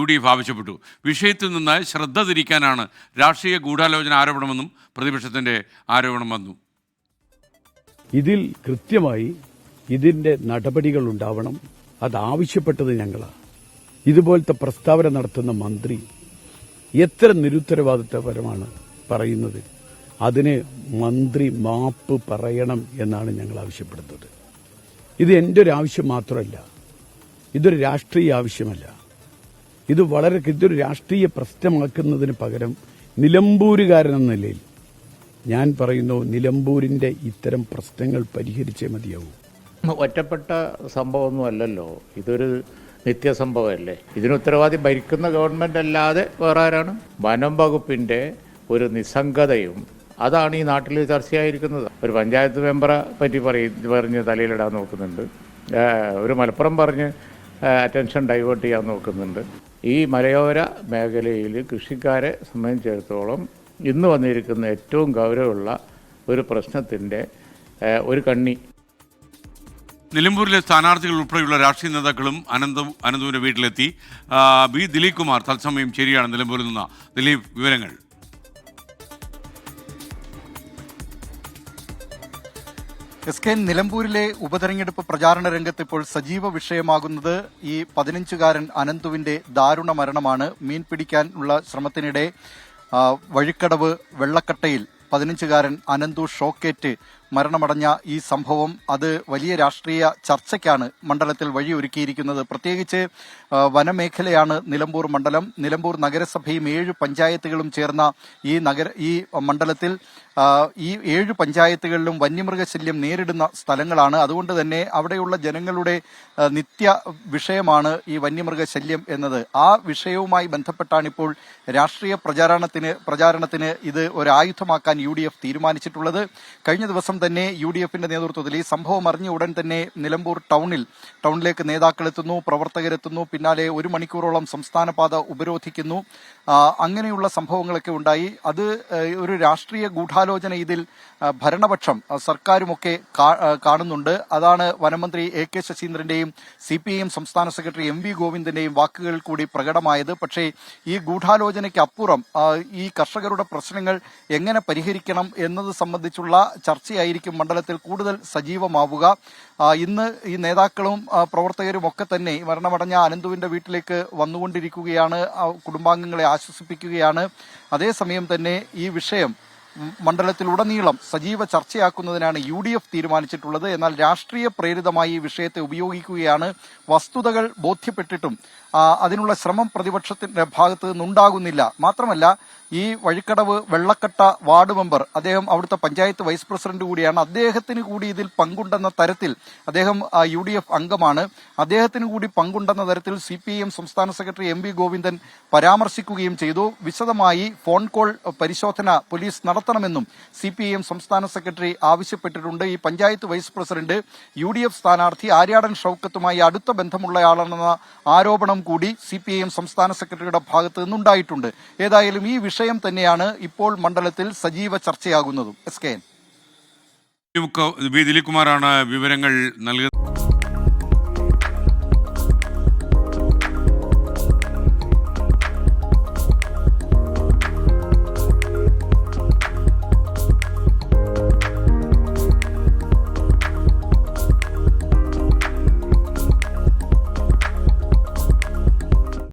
UDF ആവശ്യപ്പെട്ടു. വിഷയത്തിൽ നിന്ന് ശ്രദ്ധ തിരിക്കാനാണ് രാഷ്ട്രീയ ഗൂഢാലോചന ആരോപണമെന്നും പ്രതിപക്ഷത്തിന്റെ ആരോപണം വന്നു. ഇതിൽ കൃത്യമായി ഇതിന്റെ നടപടികൾ ഉണ്ടാവണം. അതാവശ്യപ്പെട്ടത് ഞങ്ങളാണ്. ഇതുപോലത്തെ പ്രസ്താവന നടത്തുന്ന മന്ത്രി എത്ര നിരുത്തരവാദിത്വപരമാണ് പറയുന്നത്. അതിന് മന്ത്രി മാപ്പ് പറയണം എന്നാണ് ഞങ്ങൾ ആവശ്യപ്പെടുന്നത്. ഇത് എൻ്റെ ഒരു ആവശ്യം മാത്രമല്ല, ഇതൊരു രാഷ്ട്രീയ ആവശ്യമല്ല. ഇതൊരു രാഷ്ട്രീയ പ്രശ്നമാക്കുന്നതിന് പകരം നിലമ്പൂരുകാരനെന്ന നിലയിൽ ഞാൻ പറയുന്നു, നിലമ്പൂരിന്റെ ഇത്തരം പ്രശ്നങ്ങൾ പരിഹരിച്ചേ മതിയാവൂ. ഒറ്റപ്പെട്ട സംഭവമൊന്നുമല്ലല്ലോ, ഇതൊരു നിത്യസംഭവമല്ലേ. ഇതിന് ഉത്തരവാദി ഭരിക്കുന്ന ഗവൺമെന്റ് അല്ലാതെ വേറെ ആരാണ്? വനം വകുപ്പിന്റെ ഒരു നിസ്സംഗതയും അതാണ് ഈ നാട്ടിൽ ചർച്ചയായിരിക്കുന്നത്. ഒരു പഞ്ചായത്ത് മെമ്പറെ പറ്റി പറഞ്ഞ് തലയിലിടാൻ നോക്കുന്നുണ്ട്, ഒരു മലപ്പുറം പറഞ്ഞ് അറ്റൻഷൻ ഡൈവേർട്ട് ചെയ്യാൻ നോക്കുന്നുണ്ട്. ഈ മലയോര മേഖലയിൽ കൃഷിക്കാരെ സംബന്ധിച്ചിടത്തോളം ഇന്ന് വന്നിരിക്കുന്ന ഏറ്റവും ഗൗരവമുള്ള ഒരു പ്രശ്നത്തിൻ്റെ ഒരു കണ്ണി. നിലമ്പൂരിലെ സ്ഥാനാർത്ഥികൾ ഉൾപ്പെടെയുള്ള രാഷ്ട്രീയ നേതാക്കളും അനന്തുവിന്റെ വീട്ടിലെത്തി. ബി ദിലീപ് കുമാർ തത്സമയം ശരിയാണ് നിലമ്പൂരിൽ നിന്ന്. ദിലീപ്, വിവരങ്ങൾ. SK നിലമ്പൂരിലെ ഉപതെരഞ്ഞെടുപ്പ് പ്രചാരണ രംഗത്ത് ഇപ്പോൾ സജീവ വിഷയമാകുന്നത് ഈ 15-കാരൻ അനന്തുവിന്റെ ദാരുണ മരണമാണ്. മീൻ പിടിക്കാനുള്ള ശ്രമത്തിനിടെ വഴിക്കടവ് വെള്ളക്കട്ടയിൽ 15-കാരൻ അനന്തു ഷോക്കേറ്റ് മരണമടഞ്ഞ ഈ സംഭവം അത് വലിയ രാഷ്ട്രീയ ചർച്ചയ്ക്കാണ് മണ്ഡലത്തിൽ വഴിയൊരുക്കിയിരിക്കുന്നത്. പ്രത്യേകിച്ച് വനമേഖലയാണ് നിലമ്പൂർ മണ്ഡലം. നിലമ്പൂർ നഗരസഭയും 7 പഞ്ചായത്തുകളും ചേർന്ന ഈ മണ്ഡലത്തിൽ ഈ 7 പഞ്ചായത്തുകളിലും വന്യമൃഗശല്യം നേരിടുന്ന സ്ഥലങ്ങളാണ്. അതുകൊണ്ട് തന്നെ അവിടെയുള്ള ജനങ്ങളുടെ നിത്യ വിഷയമാണ് ഈ വന്യമൃഗശല്യം എന്നത്. ആ വിഷയവുമായി ബന്ധപ്പെട്ടാണ് ഇപ്പോൾ രാഷ്ട്രീയ പ്രചാരണത്തിന് ഇത് ഒരായുധമാക്കാൻ UDF തീരുമാനിച്ചിട്ടുള്ളത്. കഴിഞ്ഞ ദിവസം തന്നെ UDFന്റെ നേതൃത്വത്തിൽ ഈ സംഭവം അറിഞ്ഞ ഉടൻ തന്നെ നിലമ്പൂർ ടൗണിലേക്ക് നേതാക്കളെത്തുന്നു, പ്രവർത്തകരെത്തുന്നു. പിന്നാലെ 1 മണിക്കൂറോളം സംസ്ഥാന പാത ഉപരോധിക്കുന്നു. അങ്ങനെയുള്ള സംഭവങ്ങളൊക്കെ ഉണ്ടായി. അത് ഒരു രാഷ്ട്രീയ ഗൂഢാലോചന ഇതിൽ ഭരണപക്ഷം സർക്കാരുമൊക്കെ കാണുന്നുണ്ട്. അതാണ് വനമന്ത്രി AK ശശീന്ദ്രന്റെയും CPIM സംസ്ഥാന സെക്രട്ടറി MV ഗോവിന്ദന്റെയും വാക്കുകൾ കൂടി പ്രകടമായത്. പക്ഷേ ഈ ഗൂഢാലോചനയ്ക്ക് അപ്പുറം ഈ കർഷകരുടെ പ്രശ്നങ്ങൾ എങ്ങനെ പരിഹരിക്കണം എന്നത് സംബന്ധിച്ചുള്ള ചർച്ചയായിരിക്കും മണ്ഡലത്തിൽ കൂടുതൽ സജീവമാവുക. ഇന്ന് ഈ നേതാക്കളും പ്രവർത്തകരും ഒക്കെ തന്നെ മരണമടഞ്ഞ അനന്തുവിന്റെ വീട്ടിലേക്ക് വന്നുകൊണ്ടിരിക്കുകയാണ്, കുടുംബാംഗങ്ങളെ ആശ്വസിപ്പിക്കുകയാണ്. അതേസമയം തന്നെ ഈ വിഷയം മണ്ഡലത്തിലുടനീളം സജീവ ചർച്ചയാക്കുന്നതിനാണ് UDF തീരുമാനിച്ചിട്ടുള്ളത്. എന്നാൽ രാഷ്ട്രീയ പ്രേരിതമായി ഈ വിഷയത്തെ ഉപയോഗിക്കുകയാണ്. വസ്തുതകൾ ബോധ്യപ്പെട്ടിട്ടും അതിനുള്ള ശ്രമം പ്രതിപക്ഷത്തിന്റെ ഭാഗത്ത് നിന്നുണ്ടാകുന്നില്ല. മാത്രമല്ല, ഈ വഴിക്കടവ് വെള്ളക്കട്ട വാർഡ് മെമ്പർ, അദ്ദേഹം അവിടുത്തെ പഞ്ചായത്ത് വൈസ് പ്രസിഡന്റ് കൂടിയാണ്. അദ്ദേഹത്തിന് കൂടി ഇതിൽ പങ്കുണ്ടെന്ന തരത്തിൽ, അദ്ദേഹം UDF അംഗമാണ്, അദ്ദേഹത്തിന് കൂടി പങ്കുണ്ടെന്ന തരത്തിൽ CPIM സംസ്ഥാന സെക്രട്ടറി MV ഗോവിന്ദൻ പരാമർശിക്കുകയും ചെയ്തു. വിശദമായി ഫോൺ കോൾ പരിശോധന പോലീസ് നടത്തണമെന്നും CPIM സംസ്ഥാന സെക്രട്ടറി ആവശ്യപ്പെട്ടിട്ടുണ്ട്. ഈ പഞ്ചായത്ത് വൈസ് പ്രസിഡന്റ് UDF സ്ഥാനാർത്ഥി ആര്യാടൻ ഷൌക്കത്തുമായി അടുത്ത ബന്ധമുള്ളയാളാണെന്ന ആരോപണം കൂടി CPIM സംസ്ഥാന സെക്രട്ടറിയുടെ ഭാഗത്ത് നിന്നുണ്ടായിട്ടുണ്ട്. ഏതായാലും ഈ വിഷയം തന്നെയാണ് ഇപ്പോൾ മണ്ഡലത്തിൽ സജീവ ചർച്ചയാകുന്നതും. SK ദിലീപ് കുമാറാണ് വിവരങ്ങൾ നൽകുന്നത്.